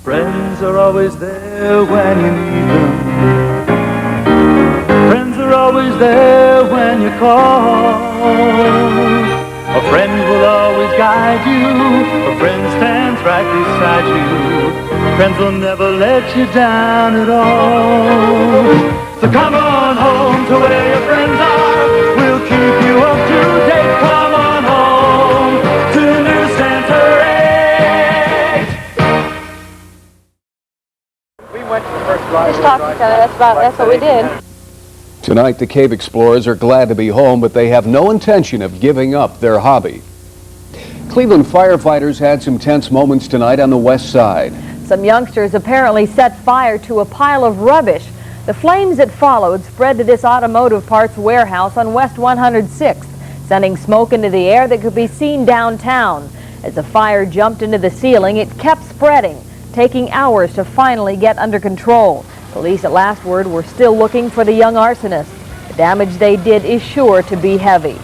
Friends are always there when you need them. Friends are always there when you call. A friend will always guide you. A friend stands right beside you. Friends will never let you down at all. So come on home to where your friends are. We'll keep you up to date. Come on home to Newscenter 8. We went to the first drive. Just talk to each other. That's what we did. Tonight, the cave explorers are glad to be home, but they have no intention of giving up their hobby. Cleveland firefighters had some tense moments tonight on the west side. Some youngsters apparently set fire to a pile of rubbish. The flames that followed spread to this automotive parts warehouse on West 106th, sending smoke into the air that could be seen downtown. As the fire jumped into the ceiling, it kept spreading, taking hours to finally get under control. Police at last word were still looking for the young arsonist. The damage they did is sure to be heavy.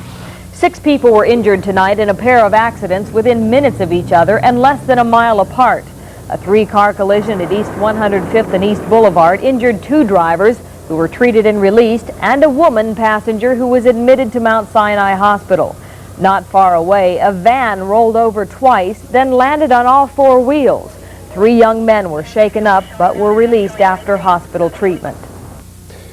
6 people were injured tonight in a pair of accidents within minutes of each other and less than a mile apart. A 3-car collision at East 105th and East Boulevard injured 2 drivers who were treated and released, and a woman passenger who was admitted to Mount Sinai Hospital. Not far away, a van rolled over twice, then landed on all 4 wheels. 3 young men were shaken up but were released after hospital treatment.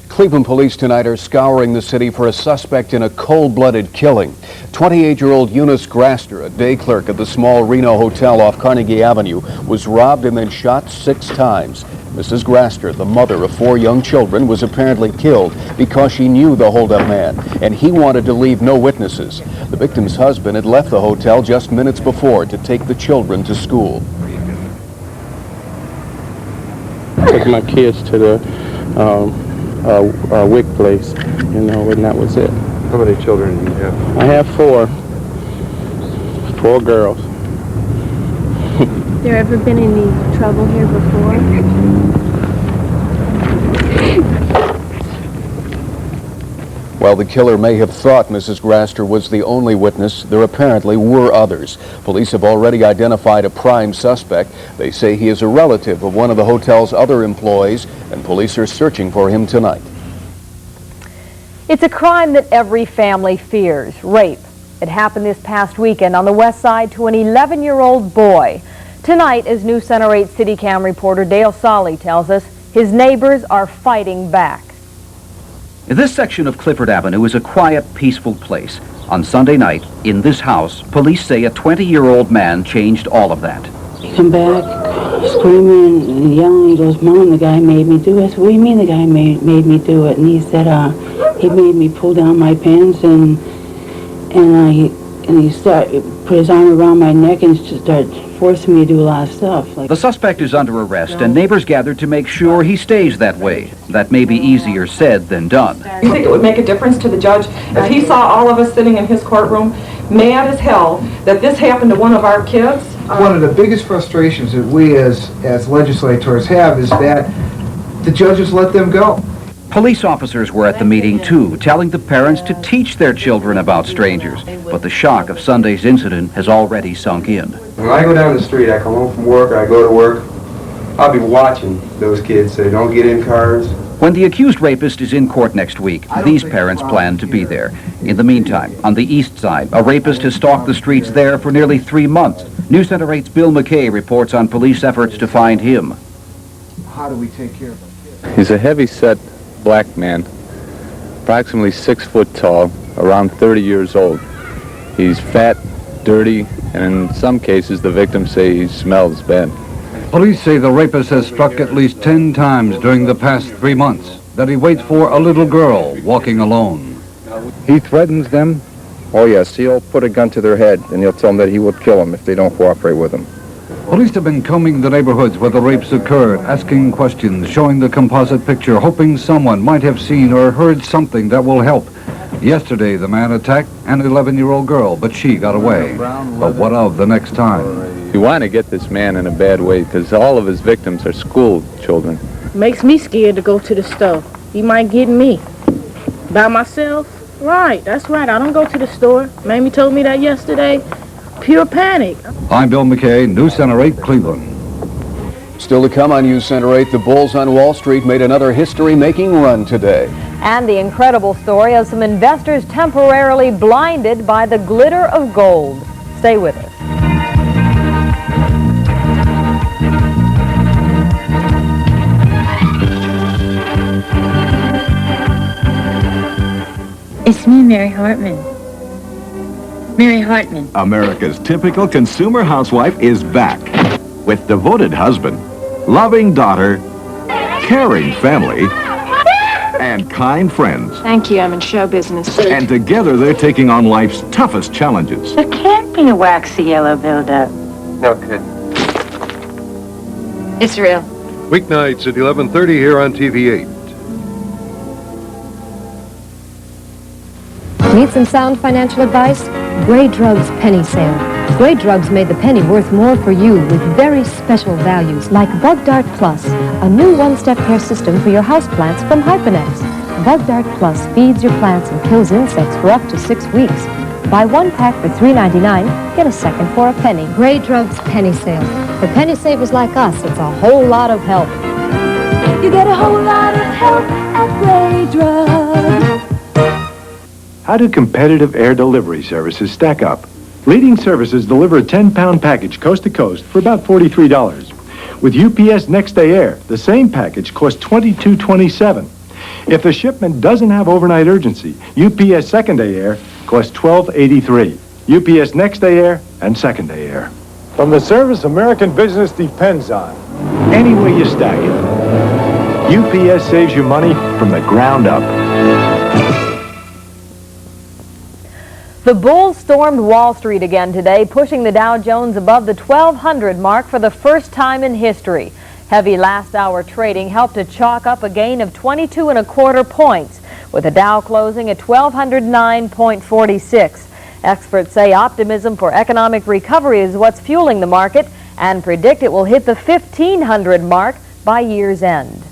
Cleveland police tonight are scouring the city for a suspect in a cold-blooded killing. 28-year-old Eunice Graster, a day clerk at the small Reno hotel off Carnegie Avenue, was robbed and then shot 6 times. Mrs. Graster, the mother of 4 young children, was apparently killed because she knew the holdup man, and he wanted to leave no witnesses. The victim's husband had left the hotel just minutes before to take the children to school. Took my kids to the wig place, and that was it. How many children do you have? I have 4 girls. There ever been any trouble here before? While the killer may have thought Mrs. Graster was the only witness, there apparently were others. Police have already identified a prime suspect. They say he is a relative of one of the hotel's other employees, and police are searching for him tonight. It's a crime that every family fears, rape. It happened this past weekend on the west side to an 11-year-old boy. Tonight, as Newscenter 8 CityCam reporter Dale Solly tells us, his neighbors are fighting back. This section of Clifford Avenue is a quiet, peaceful place. On Sunday night, in this house, police say a 20-year-old man changed all of that. He come back screaming and yelling. He goes, "Mom, the guy made me do it." I said, "What do you mean the guy made me do it?" And he said, he made me pull down my pants and he put his arm around my neck and started forcing me to do a lot of stuff. The suspect is under arrest, and neighbors gathered to make sure he stays that way. That may be easier said than done. You think it would make a difference to the judge if he saw all of us sitting in his courtroom, mad as hell, that this happened to one of our kids? One of the biggest frustrations that we as legislators have is that the judges let them go. Police officers were at the meeting too, telling the parents to teach their children about strangers. But the shock of Sunday's incident has already sunk in. When I go down the street, I come home from work, I go to work, I'll be watching those kids so they don't get in cars. When the accused rapist is in court next week, these parents plan to be there. In the meantime, on the east side, a rapist has stalked the streets there for nearly 3 months. Newscenter 8's Bill McKay reports on police efforts to find him. How do we take care of him? He's a heavy-set black man, approximately 6 foot tall, around 30 years old. He's fat, dirty, and in some cases the victims say he smells bad. Police say the rapist has struck at least 10 times during the past 3 months, that he waits for a little girl walking alone. He threatens them. Oh yes, he'll put a gun to their head and he'll tell them that he will kill them if they don't cooperate with him. Police have been combing the neighborhoods where the rapes occurred, asking questions, showing the composite picture, hoping someone might have seen or heard something that will help. Yesterday, the man attacked an 11-year-old girl, but she got away. But what of the next time? You want to get this man in a bad way because all of his victims are school children. Makes me scared to go to the store. He might get me. By myself? Right, that's right. I don't go to the store. Mamie told me that yesterday. Pure panic. I'm Bill McKay, Newscenter 8, Cleveland. Still to come on Newscenter 8, the bulls on Wall Street made another history-making run today. And the incredible story of some investors temporarily blinded by the glitter of gold. Stay with us. It's me, Mary Hartman. Mary Hartman. America's typical consumer housewife is back with devoted husband, loving daughter, caring family, and kind friends. Thank you, I'm in show business. And together they're taking on life's toughest challenges. There can't be a waxy yellow buildup. No good. It's real. Weeknights at 11:30 here on TV 8. Need some sound financial advice? Grey Drugs Penny Sale. Grey Drugs made the penny worth more for you with very special values like Bug Dart Plus, a new one-step care system for your houseplants from Hyphenex. Bug Dart Plus feeds your plants and kills insects for up to 6 weeks. Buy one pack for $3.99, get a second for a penny. Grey Drugs Penny Sale. For penny savers like us, it's a whole lot of help. You get a whole lot of help at Grey Drugs. How do competitive air delivery services stack up? Leading services deliver a 10-pound package coast to coast for about $43. With UPS Next Day Air, the same package costs $22.27. If the shipment doesn't have overnight urgency, UPS Second Day Air costs $12.83. UPS Next Day Air and Second Day Air. From the service American business depends on. Any way you stack it, UPS saves you money from the ground up. The bulls stormed Wall Street again today, pushing the Dow Jones above the 1,200 mark for the first time in history. Heavy last-hour trading helped to chalk up a gain of 22.25 points, with the Dow closing at 1,209.46. Experts say optimism for economic recovery is what's fueling the market and predict it will hit the 1,500 mark by year's end.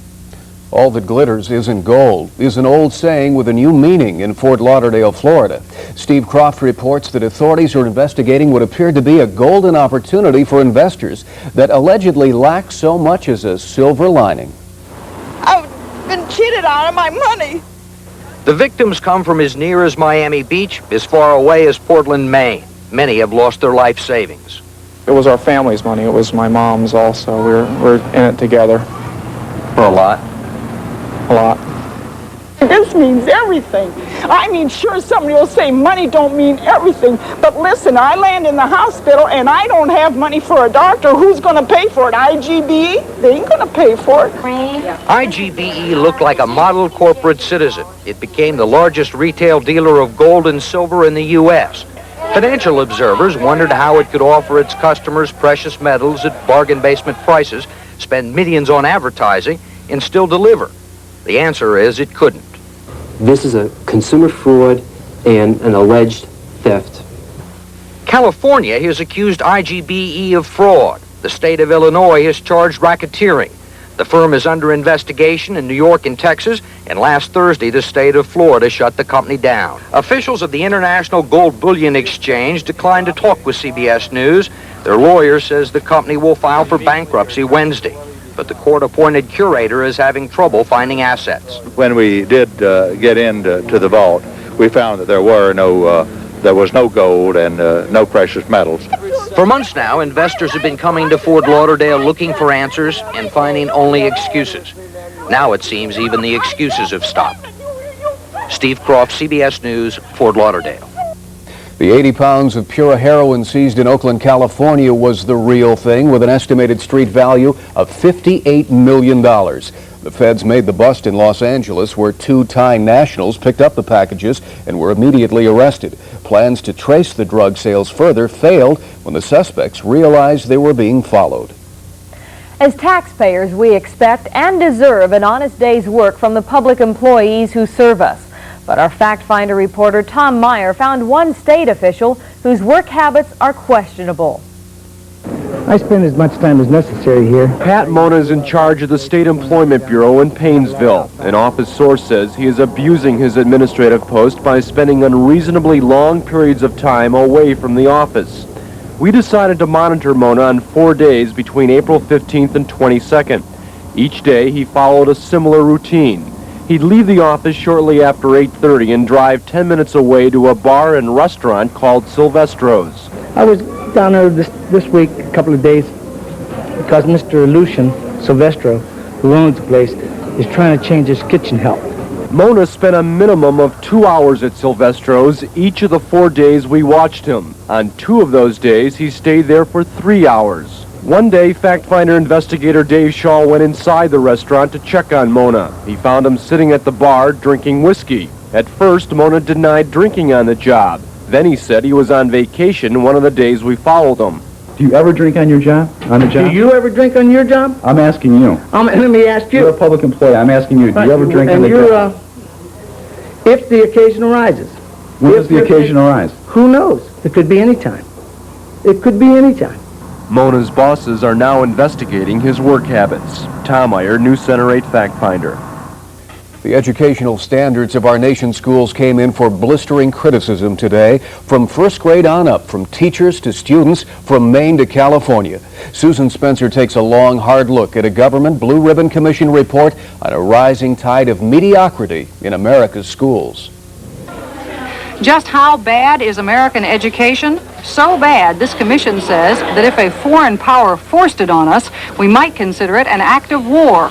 All that glitters isn't gold is an old saying with a new meaning in Fort Lauderdale, Florida. Steve Croft reports that authorities are investigating what appeared to be a golden opportunity for investors that allegedly lacked so much as a silver lining. I've been cheated out of my money. The victims come from as near as Miami Beach, as far away as Portland, Maine. Many have lost their life savings. It was our family's money. It was my mom's also. We're in it together. For a lot? A lot. This means everything. I mean, sure, somebody will say money don't mean everything, but listen, I land in the hospital and I don't have money for a doctor. Who's going to pay for it? IGBE? They ain't going to pay for it. IGBE looked like a model corporate citizen. It became the largest retail dealer of gold and silver in the U.S. Financial observers wondered how it could offer its customers precious metals at bargain basement prices, spend millions on advertising, and still deliver. The answer is it couldn't. This is a consumer fraud and an alleged theft. California has accused IGBE of fraud. The state of Illinois has charged racketeering. The firm is under investigation in New York and Texas, and last Thursday the state of Florida shut the company down. Officials of the International Gold Bullion Exchange declined to talk with CBS News. Their lawyer says the company will file for bankruptcy Wednesday. But the court-appointed curator is having trouble finding assets. When we did get into the vault, we found that there was no gold and no precious metals. For months now, investors have been coming to Fort Lauderdale looking for answers and finding only excuses. Now it seems even the excuses have stopped. Steve Croft, CBS News, Fort Lauderdale. The 80 pounds of pure heroin seized in Oakland, California was the real thing, with an estimated street value of $58 million. The feds made the bust in Los Angeles, where two Thai nationals picked up the packages and were immediately arrested. Plans to trace the drug sales further failed when the suspects realized they were being followed. As taxpayers, we expect and deserve an honest day's work from the public employees who serve us. But our Fact Finder reporter Tom Meyer found one state official whose work habits are questionable. I spend as much time as necessary here. Pat Mona is in charge of the State Employment Bureau in Paynesville. An office source says he is abusing his administrative post by spending unreasonably long periods of time away from the office. We decided to monitor Mona on 4 days between April 15th and 22nd. Each day, he followed a similar routine. He'd leave the office shortly after 8:30 and drive 10 minutes away to a bar and restaurant called Silvestro's. I was down there this week, a couple of days, because Mr. Lucian Silvestro, who owns the place, is trying to change his kitchen help. Mona spent a minimum of 2 hours at Silvestro's each of the 4 days we watched him. On 2 of those days, he stayed there for 3 hours. One day, fact finder investigator Dave Shaw went inside the restaurant to check on Mona. He found him sitting at the bar drinking whiskey. At first, Mona denied drinking on the job. Then he said he was on vacation one of the days we followed him. Do you ever drink on your job? On the job? Do you ever drink on your job? I'm asking you. Let me ask you. You're a public employee. I'm asking you. Do you ever drink on the job? If the occasion arises. When does the occasion arise? Who knows? It could be any time. It could be any time. Mona's bosses are now investigating his work habits. Tom Meyer, Newscenter 8 fact finder. The educational standards of our nation's schools came in for blistering criticism today, from first grade on up, from teachers to students, from Maine to California. Susan Spencer takes a long, hard look at a government Blue Ribbon Commission report on a rising tide of mediocrity in America's schools. Just how bad is American education? So bad, this commission says that if a foreign power forced it on us, we might consider it an act of war.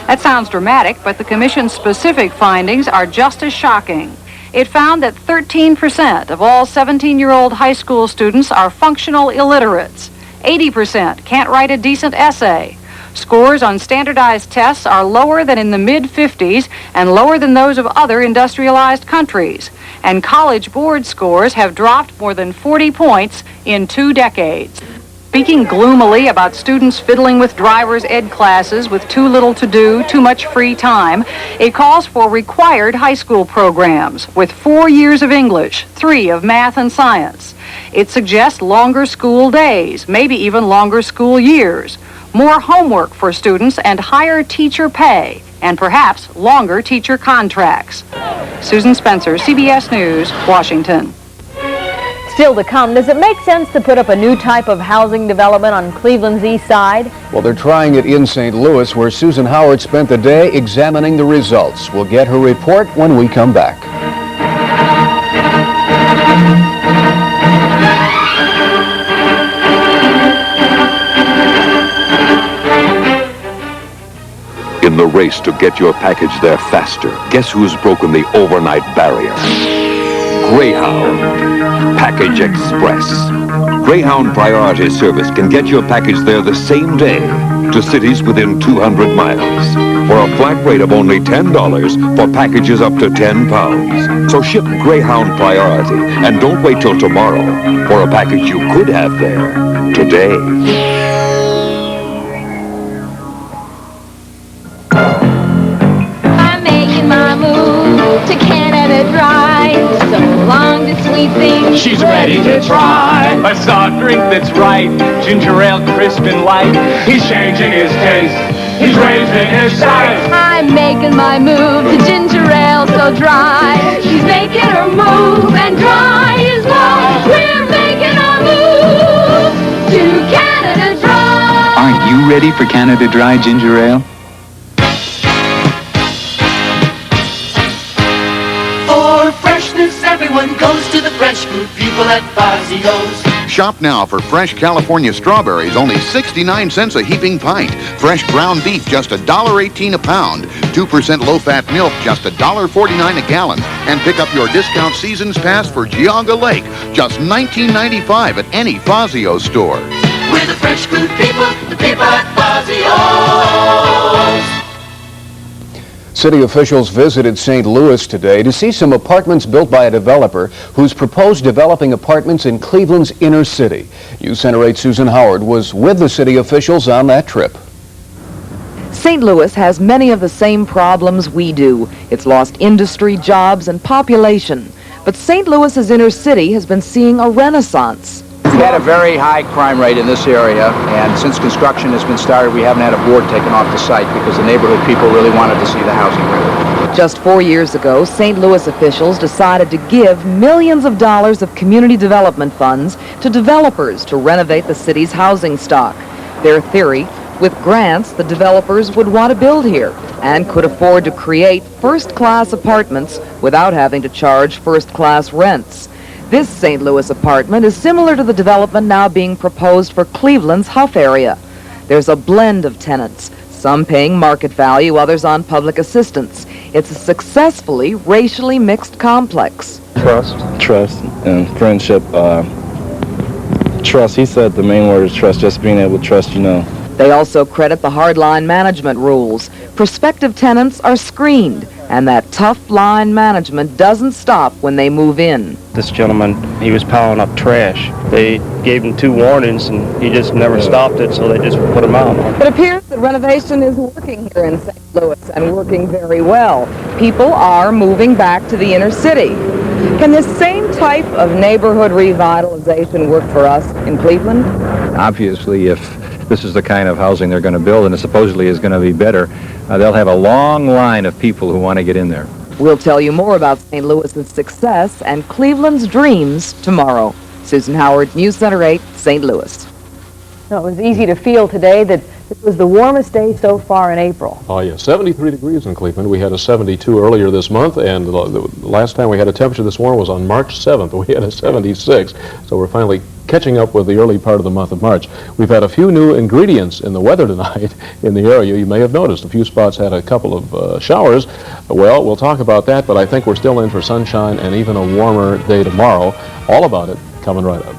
That sounds dramatic, but the commission's specific findings are just as shocking. It found that 13% of all 17-year-old high school students are functional illiterates. 80% can't write a decent essay. Scores on standardized tests are lower than in the mid-50s and lower than those of other industrialized countries. And college board scores have dropped more than 40 points in 2 decades. Speaking gloomily about students fiddling with driver's ed classes with too little to do, too much free time, it calls for required high school programs with 4 years of English, 3 of math and science. It suggests longer school days, maybe even longer school years, more homework for students and higher teacher pay, and perhaps longer teacher contracts. Susan Spencer, CBS News, Washington. Still to come, does it make sense to put up a new type of housing development on Cleveland's east side? Well, they're trying it in St. Louis, where Susan Howard spent the day examining the results. We'll get her report when we come back. In the race to get your package there faster, guess who's broken the overnight barrier? Greyhound Package Express. Greyhound Priority Service can get your package there the same day to cities within 200 miles for a flat rate of only $10 for packages up to 10 pounds. So ship Greyhound Priority and don't wait till tomorrow for a package you could have there today. She's ready to try a soft drink that's right. Ginger ale, crisp and light. He's changing his taste. He's raising his size. I'm making my move to ginger ale so dry. She's making her move and dry is why we're making our move to Canada Dry. Aren't you ready for Canada Dry ginger ale? For freshness, everyone goes to the fresh food people at Fazio's. Shop now for fresh California strawberries, only 69 cents a heaping pint. Fresh ground beef, just $1.18 a pound. 2% low-fat milk, just $1.49 a gallon. And pick up your discount season's pass for Geauga Lake, just $19.95 at any Fazio store. We're the fresh food people, the people at Fazio's. City officials visited St. Louis today to see some apartments built by a developer who's proposed developing apartments in Cleveland's inner city. Newscenter 8 Susan Howard was with the city officials on that trip. St. Louis has many of the same problems we do. It's lost industry, jobs, and population. But St. Louis's inner city has been seeing a renaissance. We've had a very high crime rate in this area, and since construction has been started, we haven't had a board taken off the site because the neighborhood people really wanted to see the housing ready. Just 4 years ago, St. Louis officials decided to give millions of dollars of community development funds to developers to renovate the city's housing stock. Their theory, with grants, the developers would want to build here and could afford to create first-class apartments without having to charge first-class rents. This St. Louis apartment is similar to the development now being proposed for Cleveland's Huff area. There's a blend of tenants, some paying market value, others on public assistance. It's a successfully racially mixed complex. Trust, and friendship. Trust, he said the main word is trust, just being able to trust, you know. They also credit the hardline management rules. Prospective tenants are screened, and that tough line management doesn't stop when they move in. This gentleman, he was piling up trash. They gave him 2 warnings, and he just never stopped it, so they just put him out. It appears that renovation is working here in St. Louis, and working very well. People are moving back to the inner city. Can this same type of neighborhood revitalization work for us in Cleveland? Obviously, if this is the kind of housing they're going to build, and it supposedly is going to be better, they'll have a long line of people who want to get in there. We'll tell you more about St. Louis's success and Cleveland's dreams tomorrow. Susan Howard, News Center 8, St. Louis. No, it was easy to feel today that it was the warmest day so far in April. Oh, yeah, 73 degrees in Cleveland. We had a 72 earlier this month, and the last time we had a temperature this warm was on March 7th. We had a 76, so we're finally catching up with the early part of the month of March. We've had a few new ingredients in the weather tonight in the area. You may have noticed a few spots had a couple of showers. Well, we'll talk about that, but I think we're still in for sunshine and even a warmer day tomorrow. All about it coming right up.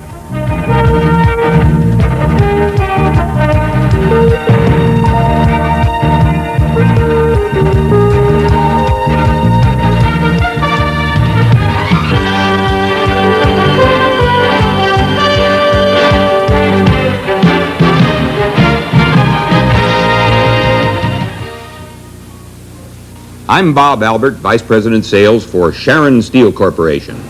I'm Bob Albert, Vice President Sales for Sharon Steel Corporation.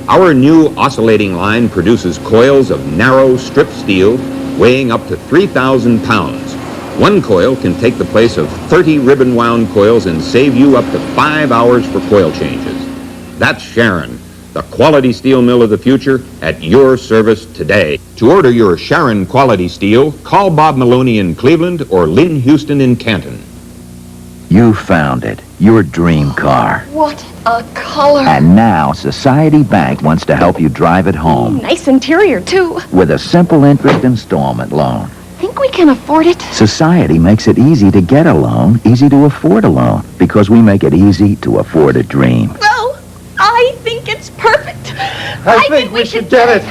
Our new oscillating line produces coils of narrow strip steel weighing up to 3,000 pounds. One coil can take the place of 30 ribbon-wound coils and save you up to 5 hours for coil changes. That's Sharon, the quality steel mill of the future, at your service today. To order your Sharon quality steel, call Bob Maloney in Cleveland or Lynn Houston in Canton. You found it, your dream car. What a color. And now Society Bank wants to help you drive it home Nice interior, too. with a simple interest installment loan. Think we can afford it? Society makes it easy to get a loan, easy to afford a loan, because we make it easy to afford a dream. Well, I think it's perfect. I think we should get it.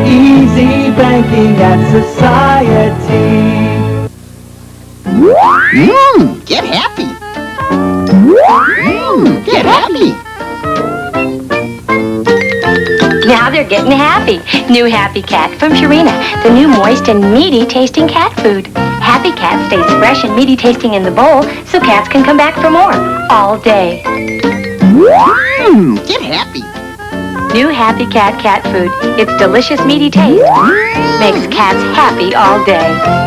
Easy banking at Society. Get happy. Get happy. Now they're getting happy. New Happy Cat from Purina, the new moist and meaty tasting cat food. Happy Cat stays fresh and meaty tasting in the bowl so cats can come back for more all day. Get happy. New Happy Cat cat food. Its delicious meaty taste makes cats happy all day.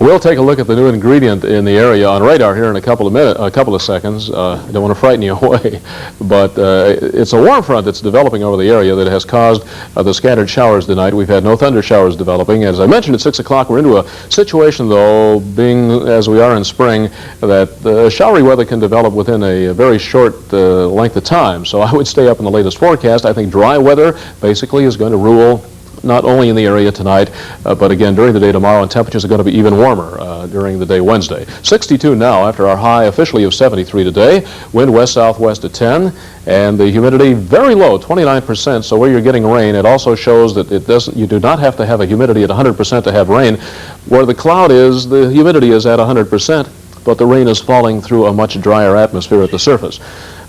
We'll take a look at the new ingredient in the area on radar here in a couple of seconds. I don't want to frighten you away, but it's a warm front that's developing over the area that has caused the scattered showers tonight. We've had no thunder showers developing. As I mentioned at 6 o'clock, we're into a situation, though, being as we are in spring, that showery weather can develop within a very short length of time. So I would stay up in the latest forecast. I think dry weather basically is going to rule not only in the area tonight, but again during the day tomorrow, and temperatures are going to be even warmer during the day Wednesday. 62 now after our high officially of 73 today. Wind west-southwest at 10, and the humidity very low, 29%. So where you're getting rain, it also shows that you do not have to have a humidity at 100% to have rain. Where the cloud is, the humidity is at 100%, but the rain is falling through a much drier atmosphere at the surface.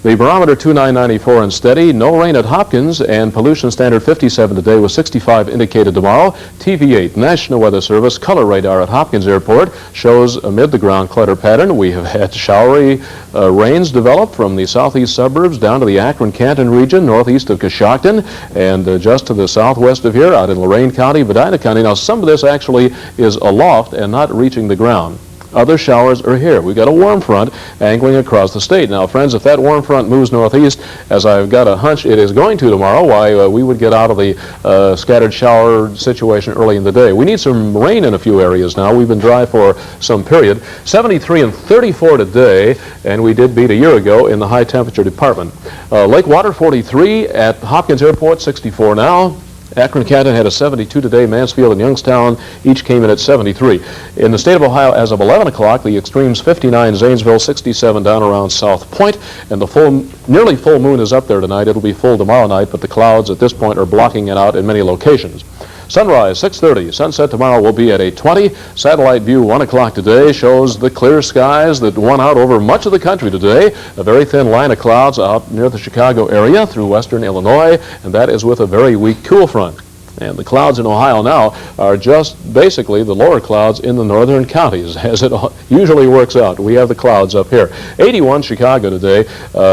The barometer 2994 and steady, no rain at Hopkins, and pollution standard 57 today with 65 indicated tomorrow. TV8, National Weather Service, color radar at Hopkins Airport shows amid the ground clutter pattern. We have had showery rains develop from the southeast suburbs down to the Akron-Canton region, northeast of Coshocton, and just to the southwest of here, out in Lorain County, Medina County. Now, some of this actually is aloft and not reaching the ground. Other showers are here. We've got a warm front angling across the state. Now, friends, if that warm front moves northeast, as I've got a hunch it is going to tomorrow, why, we would get out of the scattered shower situation early in the day. We need some rain in a few areas now. We've been dry for some period. 73 and 34 today, and we did beat a year ago in the high temperature department. Lake Water, 43 at Hopkins Airport, 64 now. Akron-Canton had a 72 today. Mansfield and Youngstown each came in at 73. In the state of Ohio, as of 11 o'clock, the extremes 59, Zanesville 67 down around South Point, and the nearly full moon is up there tonight. It'll be full tomorrow night, but the clouds at this point are blocking it out in many locations. Sunrise, 6:30. Sunset tomorrow will be at 8:20. Satellite view, 1 o'clock today, shows the clear skies that won out over much of the country today. A very thin line of clouds out near the Chicago area through western Illinois, and that is with a very weak cool front. And the clouds in Ohio now are just basically the lower clouds in the northern counties, as it usually works out. We have the clouds up here. 81 Chicago today,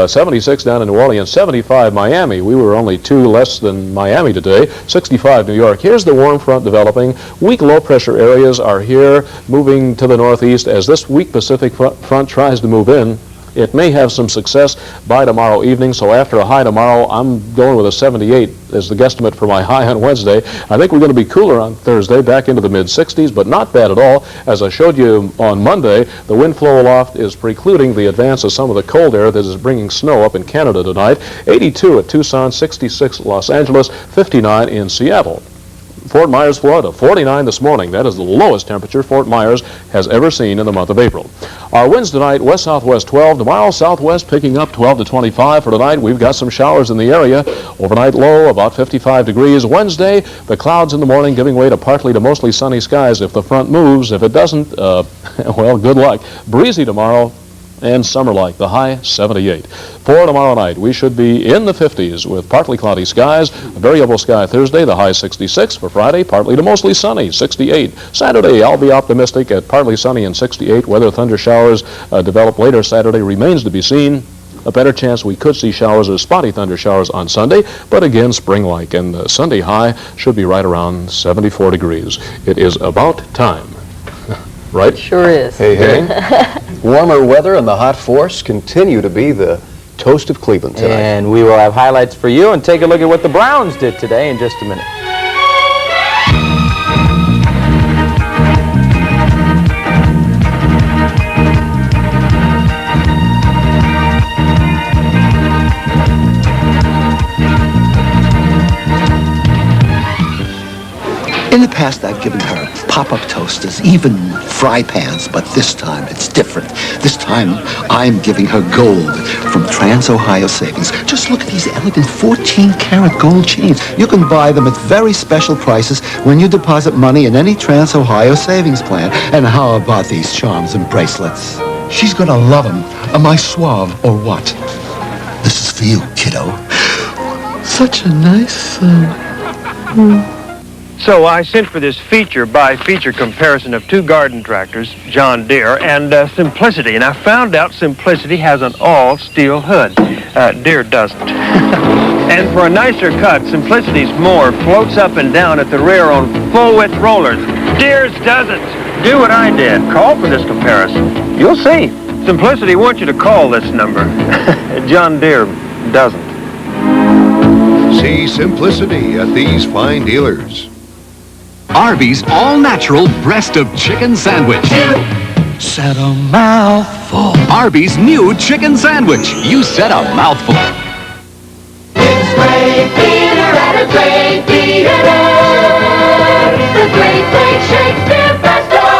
76 down in New Orleans, 75 Miami. We were only 2 less than Miami today, 65 New York. Here's the warm front developing. Weak low pressure areas are here, moving to the northeast as this weak Pacific front tries to move in. It may have some success by tomorrow evening, so after a high tomorrow, I'm going with a 78 as the guesstimate for my high on Wednesday. I think we're going to be cooler on Thursday, back into the mid-60s, but not bad at all. As I showed you on Monday, the wind flow aloft is precluding the advance of some of the cold air that is bringing snow up in Canada tonight. 82 at Tucson, 66 at Los Angeles, 59 in Seattle. Fort Myers, Florida, 49 this morning. That is the lowest temperature Fort Myers has ever seen in the month of April. Our winds tonight, west-southwest 12. Tomorrow, southwest picking up 12 to 25. For tonight, we've got some showers in the area. Overnight low, about 55 degrees. Wednesday, the clouds in the morning giving way to partly to mostly sunny skies if the front moves. If it doesn't, well, good luck. Breezy tomorrow, and summer-like, the high 78. For tomorrow night, we should be in the 50s with partly cloudy skies. A variable sky Thursday, the high 66. For Friday, partly to mostly sunny, 68. Saturday, I'll be optimistic at partly sunny and 68. Whether thunder showers develop later Saturday remains to be seen. A better chance we could see showers or spotty thunder showers on Sunday, but again, spring-like. And the Sunday high should be right around 74 degrees. It is about time. Right? Sure is. Hey, hey. Warmer weather and the hot force continue to be the toast of Cleveland tonight. And we will have highlights for you and take a look at what the Browns did today in just a minute. In the past, I've given her pop-up toasters, even fry pans, but this time it's different. This time, I'm giving her gold from Trans-Ohio Savings. Just look at these elegant 14-karat gold chains. You can buy them at very special prices when you deposit money in any Trans-Ohio Savings plan. And how about these charms and bracelets? She's gonna love them. Am I suave or what? This is for you, kiddo. Such a nice, So I sent for this feature-by-feature comparison of 2 garden tractors, John Deere, and Simplicity. And I found out Simplicity has an all-steel hood. Deere doesn't. And for a nicer cut, Simplicity's mower floats up and down at the rear on full-width rollers. Deere's doesn't. Do what I did. Call for this comparison. You'll see. Simplicity wants you to call this number. John Deere doesn't. See Simplicity at these fine dealers. Arby's all-natural breast of chicken sandwich. Set a mouthful. Arby's new chicken sandwich. You set a mouthful. It's great theater at a great theater. The Great Shakespeare Festival.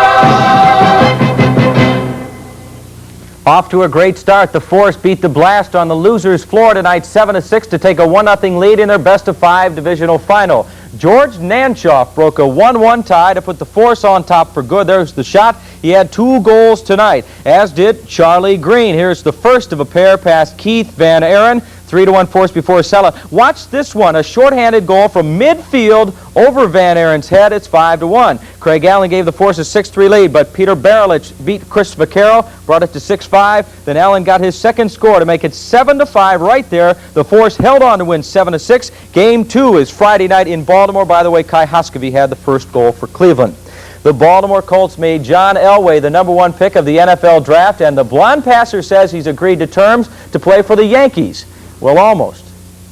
Off to a great start. The Force beat the Blast on the losers floor tonight 7-6 to take a 1-0 lead in their best-of-5 divisional final. George Nanchoff broke a 1-1 tie to put the Force on top for good. There's the shot. He had 2 goals tonight, as did Charlie Green. Here's the first of a pair past Keith Van Aaron. 3-1 Force before Sella. Watch this one, a shorthanded goal from midfield over Van Aaron's head. It's 5-1. Craig Allen gave the Force a 6-3 lead, but Peter Barelich beat Chris Vaccaro, brought it to 6-5. Then Allen got his second score to make it 7-5 right there. The Force held on to win 7-6. Game 2 is Friday night in Baltimore. By the way, Kai Hoskovy had the first goal for Cleveland. The Baltimore Colts made John Elway the #1 pick of the NFL draft, and the blonde passer says he's agreed to terms to play for the Yankees. Well, almost.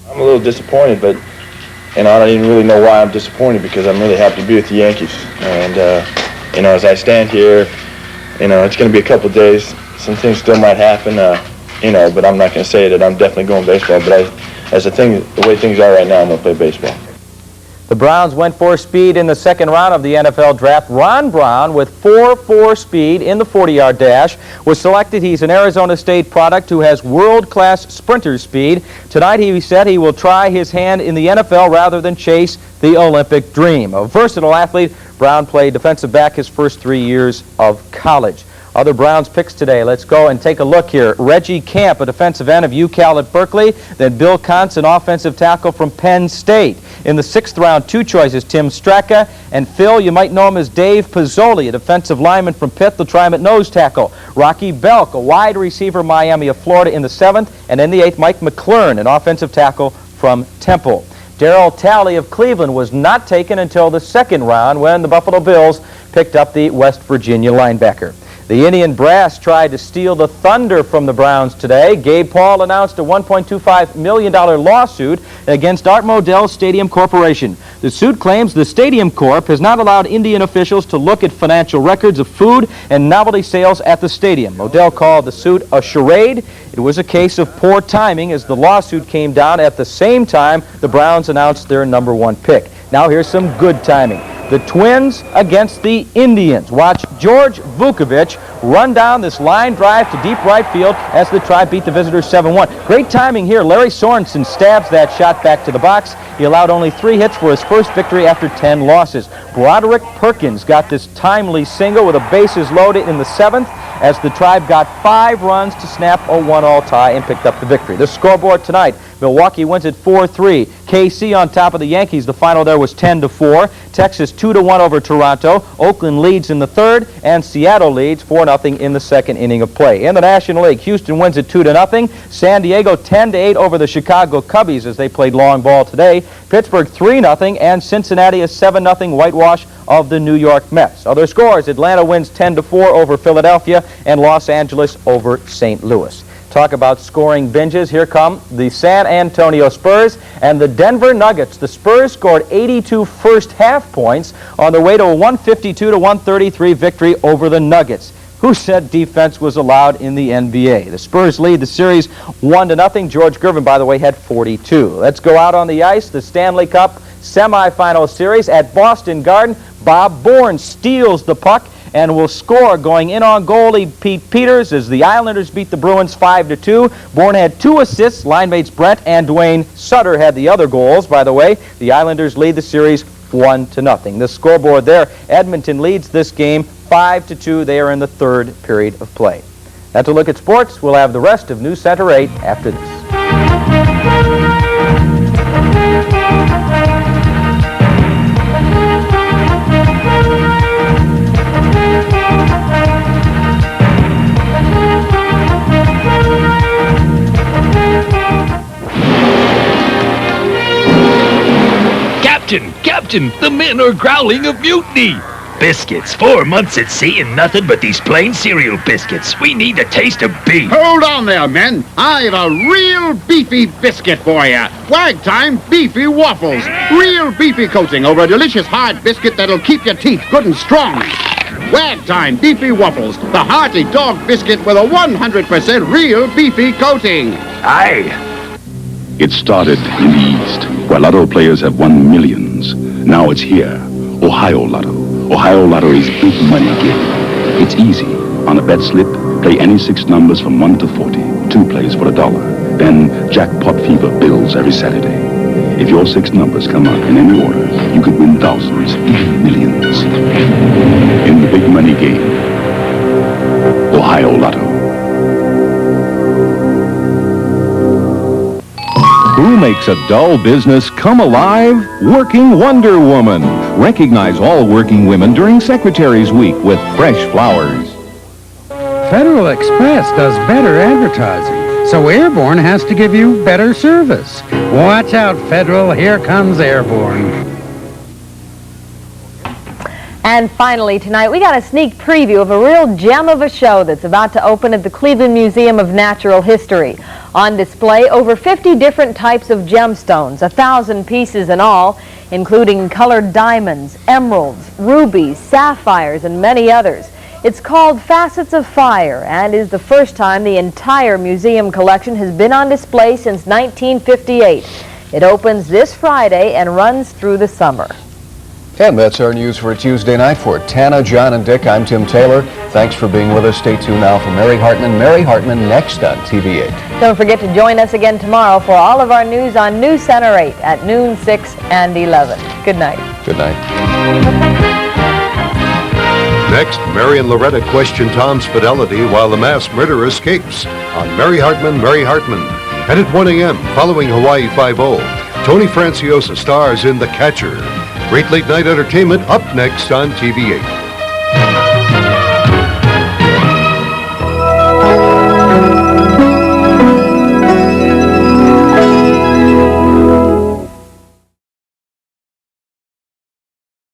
I'm a little disappointed, but I don't even really know why I'm disappointed, because I'm really happy to be with the Yankees. And as I stand here, it's going to be a couple of days. Some things still might happen, but I'm not going to say that I'm definitely going baseball. But the way things are right now, I'm going to play baseball. The Browns went for speed in the second round of the NFL draft. Ron Brown, with 4.4 speed in the 40-yard dash, was selected. He's an Arizona State product who has world-class sprinter speed. Tonight, he said he will try his hand in the NFL rather than chase the Olympic dream. A versatile athlete, Brown played defensive back his first 3 years of college. Other Browns picks today. Let's go and take a look here. Reggie Camp, a defensive end of UCal at Berkeley. Then Bill Kontz, an offensive tackle from Penn State. In the 6th round, 2 choices, Tim Straka and Phil, you might know him as Dave Pizzoli, a defensive lineman from Pitt. They'll try him at nose tackle. Rocky Belk, a wide receiver, Miami of Florida, in the 7th. And in the 8th, Mike McLaurin, an offensive tackle from Temple. Darryl Talley of Cleveland was not taken until the 2nd round when the Buffalo Bills picked up the West Virginia linebacker. The Indian Brass tried to steal the thunder from the Browns today. Gabe Paul announced a $1.25 million lawsuit against Art Modell Stadium Corporation. The suit claims the Stadium Corp has not allowed Indian officials to look at financial records of food and novelty sales at the stadium. Modell called the suit a charade. It was a case of poor timing, as the lawsuit came down at the same time the Browns announced their #1 pick. Now here's some good timing. The Twins against the Indians. Watch George Vukovic run down this line drive to deep right field as the Tribe beat the visitors 7-1. Great timing here. Larry Sorensen stabs that shot back to the box. He allowed only 3 hits for his first victory after 10 losses. Broderick Perkins got this timely single with the bases loaded in the 7th as the Tribe got 5 runs to snap a 1-all tie and picked up the victory. The scoreboard tonight: Milwaukee wins at 4-3. KC on top of the Yankees. The final there was 10-4. Texas 2-1 over Toronto. Oakland leads in the 3rd, and Seattle leads 4-0 in the 2nd inning of play. In the National League, Houston wins at 2-0. San Diego 10-8 over the Chicago Cubbies as they played long ball today. Pittsburgh 3-0, and Cincinnati a 7-0 whitewash of the New York Mets. Other scores: Atlanta wins 10-4 over Philadelphia, and Los Angeles over St. Louis. Talk about scoring binges. Here come the San Antonio Spurs and the Denver Nuggets. The Spurs scored 82 first-half points on their way to a 152-133 victory over the Nuggets. Who said defense was allowed in the NBA? The Spurs lead the series 1-0. George Gervin, by the way, had 42. Let's go out on the ice. The Stanley Cup semifinal series at Boston Garden. Bob Bourne steals the puck and will score going in on goalie Pete Peters as the Islanders beat the Bruins 5-2. Bourne had 2 assists. Line mates Brent and Dwayne Sutter had the other goals, by the way. The Islanders lead the series 1-0. The scoreboard there: Edmonton leads this game 5-2. They are in the 3rd period of play. That's a look at sports. We'll have the rest of News Center 8 after this. Captain, the men are growling of mutiny. Biscuits, 4 months at sea and nothing but these plain cereal biscuits. We need a taste of beef. Hold on there, men. I have a real beefy biscuit for you. Wag Time Beefy Waffles. Real beefy coating over a delicious hard biscuit that'll keep your teeth good and strong. Wag Time Beefy Waffles, the hearty dog biscuit with a 100% real beefy coating. Aye. It started in the East, where lotto players have won millions. Now it's here, Ohio Lotto. Ohio Lotto is big money game. It's easy. On a bet slip, Play any 6 numbers from 1 to 40. 2 plays for $1. Then Jackpot Fever bills every Saturday. If your 6 numbers come up in any order, you could win thousands, even millions. In the big money game, Ohio Lotto. Who makes a dull business come alive? Working Wonder Woman. Recognize all working women during Secretary's Week with fresh flowers. Federal Express does better advertising, so Airborne has to give you better service. Watch out, Federal. Here comes Airborne. And finally tonight, we got a sneak preview of a real gem of a show that's about to open at the Cleveland Museum of Natural History. On display, over 50 different types of gemstones, 1,000 pieces in all, including colored diamonds, emeralds, rubies, sapphires, and many others. It's called Facets of Fire and is the first time the entire museum collection has been on display since 1958. It opens this Friday and runs through the summer. And that's our news for Tuesday night. For Tana, John, and Dick, I'm Tim Taylor. Thanks for being with us. Stay tuned now for Mary Hartman. Mary Hartman next on TV 8. Don't forget to join us again tomorrow for all of our news on Newscenter 8 at noon, 6, and 11. Good night. Good night. Next, Mary and Loretta question Tom's fidelity while the mass murderer escapes on Mary Hartman, Mary Hartman. And at 1 a.m., following Hawaii 5-0, Tony Franciosa stars in The Catcher. Great late night entertainment up next on TV 8.